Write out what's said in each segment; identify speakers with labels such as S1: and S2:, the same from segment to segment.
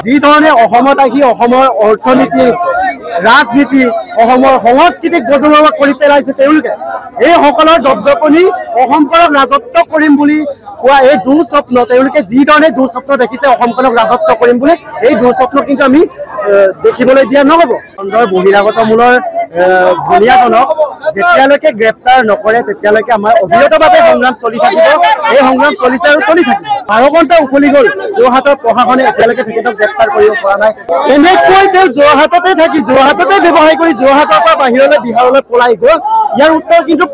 S1: যি ধৰণে অসমত আহি অসমৰ অৰ্থনীতি ৰাজনীতি অসমৰ সংস্কৃতিক বজৰুৱা কৰি পেলাইছে তেওঁলোকে এই সকলৰ দপদপনি অসমখনক ৰাজত্ব কৰিম বুলি কোৱা এই দুঃস্বপ্ন তেওঁলোকে যি ধৰণে দুঃস্বপ্ন দেখিছে অসমখনক ৰাজত্ব কৰিম বুলি এই দুঃস্বপ্ন কিন্তু আমি দেখিবলৈ দিয়া নহ'ব। খণ্ডৰ বহিৰাগতমূলৰ বলিয়াজনক যেতিয়ালৈকে গ্ৰেপ্তাৰ নকৰে তেতিয়ালৈকে আমাৰ অবিৰতভাৱে সংগ্ৰাম চলি থাকিব। এই সংগ্ৰাম চলিছে আৰু চলি থাকিব। 12 ঘণ্টা উকলি গ'ল যোৰহাটৰ প্ৰশাসনে এতিয়ালৈকে তেখেতক গ্ৰেপ্তাৰ কৰিব পৰা নাই। এনেকৈ তেওঁ যোৰহাটতে থাকি যোৰহাটতে ব্যৱসায় কৰি যোৰহাটৰ পৰা বাহিৰলৈ বিহাৰলৈ পলাই গ'ল। ইয়াৰ উত্তৰ কিন্তু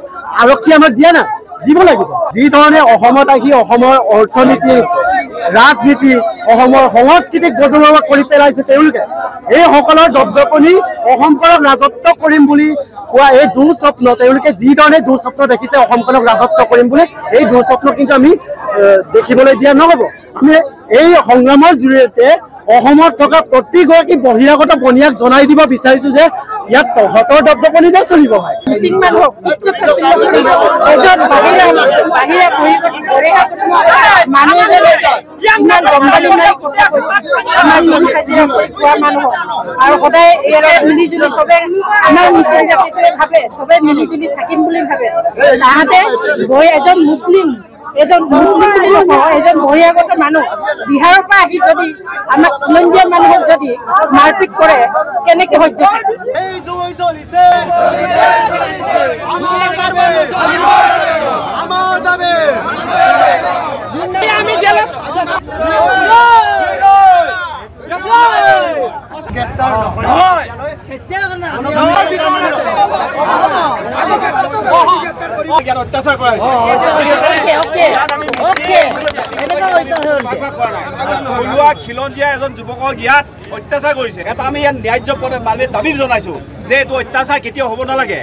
S1: আৰক্ষীয়ে আমাক দিয়া নাই, দিব লাগিব। যি ধৰণে অসমত আহি অসমৰ অৰ্থনীতি ৰাজনীতি অসমৰ সংস্কৃতিক বজৰুৱা কৰি পেলাইছে তেওঁলোকে এই সকলৰ দপদপনি অসমখনক ৰাজত্ব কৰিম বুলি কোৱা এই দুঃস্বপ্ন তেওঁলোকে যি ধৰণে দুঃস্বপ্ন দেখিছে অসমখনক ৰাজত্ব কৰিম বুলি এই দুঃস্বপ্ন কিন্তু আমি দেখিবলৈ দিয়া নহ'ব। আমি এই সংগ্ৰামৰ জৰিয়তে অসমত থকা প্ৰতিগৰাকী বহিৰাগত বনিয়াক জনাই দিব বিচাৰিছো যে ইয়াত তহঁতৰ দপদপনি নচলিব।
S2: আৰু সদায় মিলিজুলি চবে আমাৰ মিচিং জাতিটোৱে ভাবে চবে মিলিজুলি থাকিম বুলি ভাবে। তাহাঁতে এজন মুছলিম বুলি নকওঁ, এজন বহিৰাগত মানুহ বিহাৰৰ পৰা আহি যদি আমাক খিলঞ্জীয়া মানুহক যদি মাৰপিট কৰে কেনেকে সহ্য থাকিম?
S3: খিলঞ্জীয়া এজন যুৱকক ইয়াত অত্যাচাৰ কৰিছে। এটা আমি ইয়াত ন্যায্য পদে দাবী জনাইছো যে এইটো অত্যাচাৰ কেতিয়াও হ'ব নালাগে।